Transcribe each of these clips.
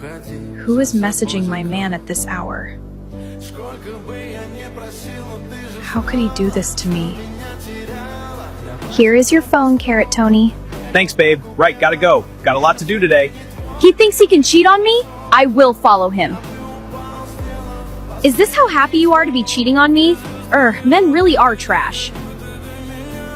Who is messaging my man at this hour? How could he do this to me? Here is your phone, Carrot Tony. Thanks, babe. Right, gotta go. Got a lot to do today. He thinks he can cheat on me? I will follow him. Is this how happy you are to be cheating on me? Men really are trash.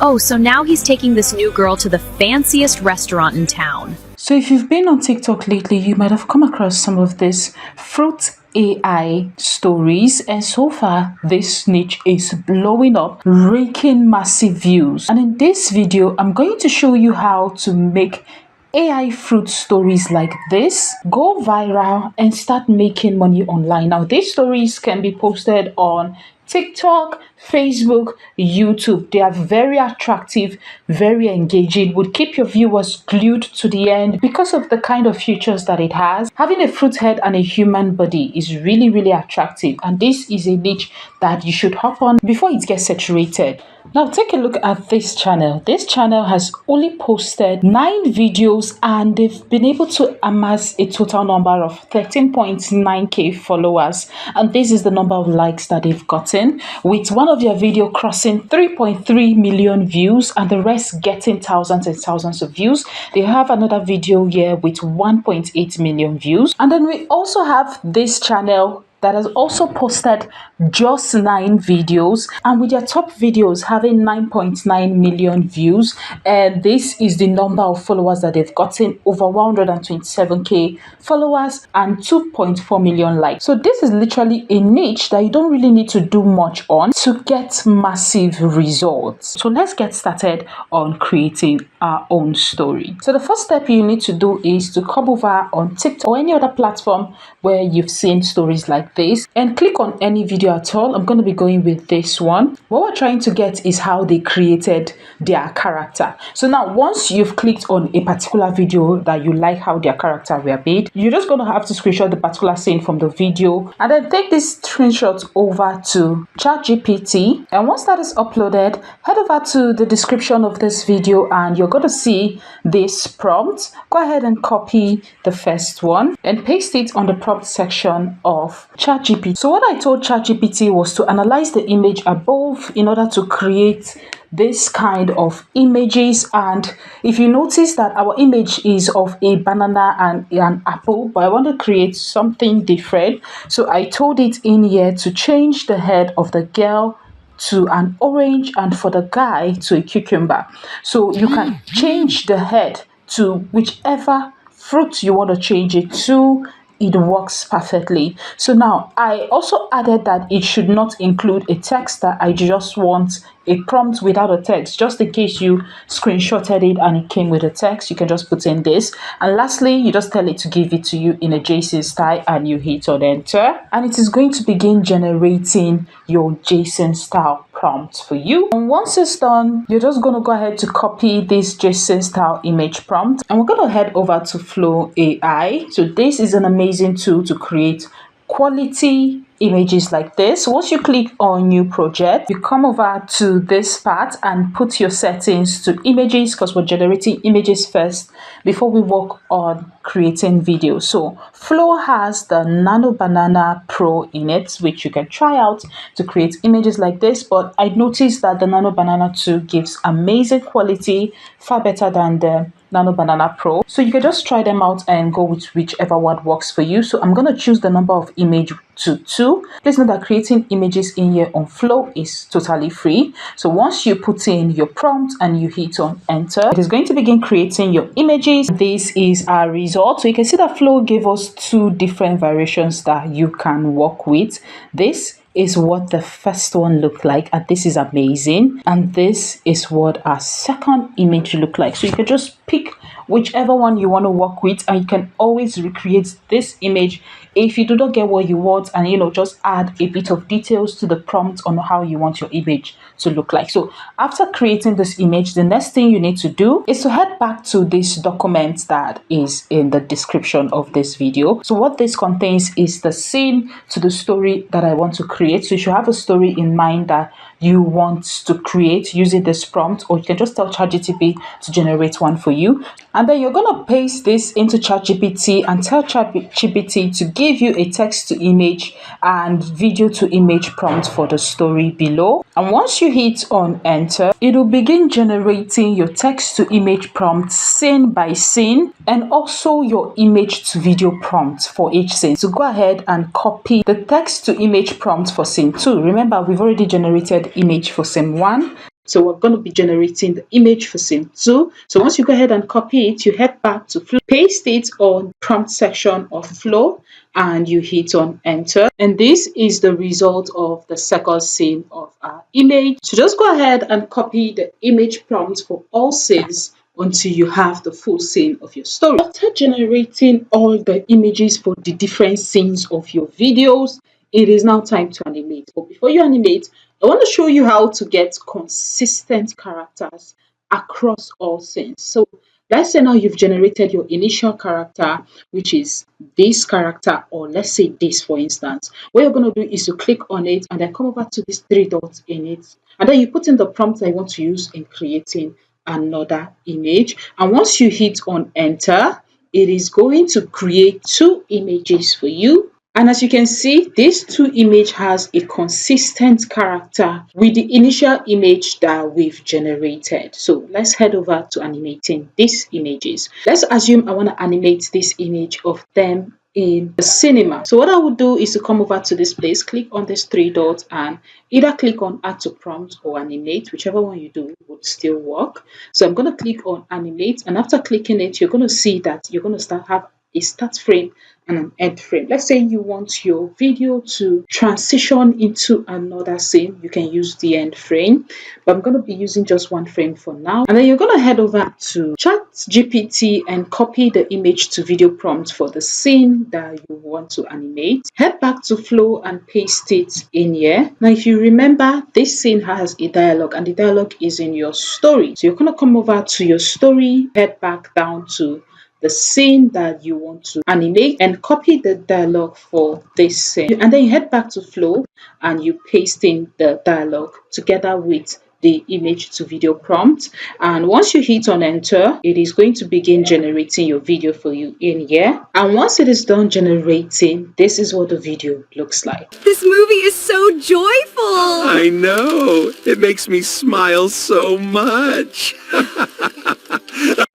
Oh, so now he's taking this new girl to the fanciest restaurant in town. So if you've been on TikTok lately, you might have come across some of this fruit AI stories, and so far this niche is blowing up, raking massive views. And in this video, I'm going to show you how to make AI fruit stories like this go viral and start making money online. Now, these stories can be posted on TikTok, Facebook, YouTube. They are very attractive, very engaging, would keep your viewers glued to the end because of the kind of features that it has. Having a fruit head and a human body is really, really attractive, and this is a niche that you should hop on before it gets saturated. Now take a look at this channel. This channel has only posted 9 videos and they've been able to amass a total number of 13.9k followers, and this is the number of likes that they've gotten, with one of their video crossing 3.3 million views and the rest getting thousands and thousands of views. They have another video here with 1.8 million views, and then we also have this channel that has also posted just 9 videos, and with their top videos having 9.9 million views, and this is the number of followers that they've gotten, over 127k followers and 2.4 million likes. So this is literally a niche that you don't really need to do much on to get massive results. So let's get started on creating our own story. So the first step you need to do is to come over on TikTok or any other platform where you've seen stories like this and click on any video at all. I'm going to be going with this one. What we're trying to get is how they created their character. So now once you've clicked on a particular video that you like how their character were made, you're just going to have to screenshot the particular scene from the video and then take this screenshot over to ChatGPT, and once that is uploaded, head over to the description of this video and you're going to see this prompt. Go ahead and copy the first one and paste it on the prompt section of ChatGPT. So what I told ChatGPT was to analyze the image above in order to create this kind of images. And if you notice that our image is of a banana and an apple, but I want to create something different, so I told it in here to change the head of the girl to an orange and for the guy to a cucumber. So you can change the head to whichever fruit you want to change it to. It works perfectly. So now I also added that it should not include a text, that I just want a prompt without a text, just in case you screenshotted it and it came with a text. You can just put in this, and lastly you just tell it to give it to you in a JSON style and you hit on enter, and it is going to begin generating your JSON style prompt for you. And once it's done, you're just going to go ahead to copy this JSON style image prompt, and we're going to head over to Flow AI. So this is an amazing tool to create quality images like this. Once you click on new project, you come over to this part and put your settings to images, because we're generating images first before we work on creating videos. So Flow has the Nano Banana Pro in it, which you can try out to create images like this, but I noticed that the Nano Banana 2 gives amazing quality, far better than the Nano Banana Pro. So you can just try them out and go with whichever one works for you. So I'm going to choose the number of image to 2. Please know that creating images in here on Flow is totally free. So once you put in your prompt and you hit on enter, it is going to begin creating your images. This is our result. So you can see that Flow gave us 2 different variations that you can work with. This is what the first one looked like, and this is amazing, and this is what our second image looked like. So you can just pick whichever one you want to work with, and you can always recreate this image if you do not get what you want, and just add a bit of details to the prompt on how you want your image to look like. So after creating this image, the next thing you need to do is to head back to this document that is in the description of this video. So what this contains is the scene to the story that I want to create. So you should have a story in mind that you want to create using this prompt, or you can just tell ChatGPT to generate one for you. And then you're going to paste this into ChatGPT and tell ChatGPT to give you a text to image and video to image prompt for the story below. And once you hit on enter, it will begin generating your text to image prompt scene by scene and also your image to video prompt for each scene. So go ahead and copy the text to image prompt for scene 2. Remember, we've already generated image for scene 1. So we're going to be generating the image for scene 2. So once you go ahead and copy it, you head back to Flow, paste it on prompt section of Flow, and you hit on enter. And this is the result of the second scene of our image. So just go ahead and copy the image prompt for all scenes until you have the full scene of your story. After generating all the images for the different scenes of your videos, it is now time to animate. But before you animate, I want to show you how to get consistent characters across all scenes. So let's say now you've generated your initial character, which is this character, or let's say this, for instance. What you're going to do is to click on it and then come over to these 3 dots in it. And then you put in the prompt that you want to use in creating another image. And once you hit on enter, it is going to create 2 images for you. And as you can see, this 2 image has a consistent character with the initial image that we've generated. So let's head over to animating these images. Let's assume I want to animate this image of them in the cinema. So what I would do is to come over to this place, click on this 3 dots and either click on add to prompt or animate, whichever one you do would still work. So I'm going to click on animate, and after clicking it, you're going to see that you're going to have a start frame and an end frame. Let's say you want your video to transition into another scene, you can use the end frame, but I'm going to be using just 1 frame for now. And then you're going to head over to ChatGPT and copy the image to video prompt for the scene that you want to animate. Head back to Flow and paste it in here. Now if you remember, this scene has a dialogue and the dialogue is in your story. So you're going to come over to your story, head back down to the scene that you want to animate and copy the dialogue for this scene. And then you head back to Flow and you paste in the dialogue together with the image to video prompt. And once you hit on enter, it is going to begin generating your video for you in here. And once it is done generating, this is what the video looks like. This movie is so joyful! I know. It makes me smile so much.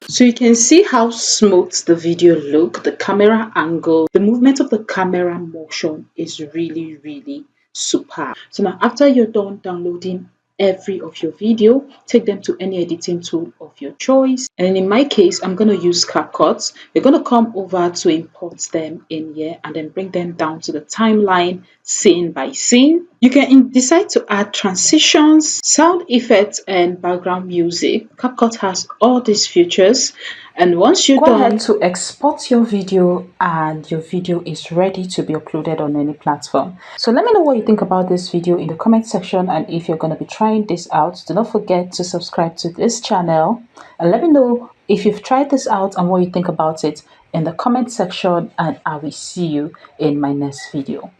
So you can see how smooth the video look, the camera angle, the movement of the camera motion is really, really superb. So now after you're done downloading every of your video, take them to any editing tool of your choice. And in my case, I'm going to use CapCut. We're going to come over to import them in here and then bring them down to the timeline scene by scene. You can decide to add transitions, sound effects, and background music. CapCut has all these features. And once you're done, go ahead to export your video and your video is ready to be uploaded on any platform. So let me know what you think about this video in the comment section, and if you're going to be trying this out, do not forget to subscribe to this channel and let me know if you've tried this out and what you think about it in the comment section, and I will see you in my next video.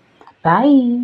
Bye.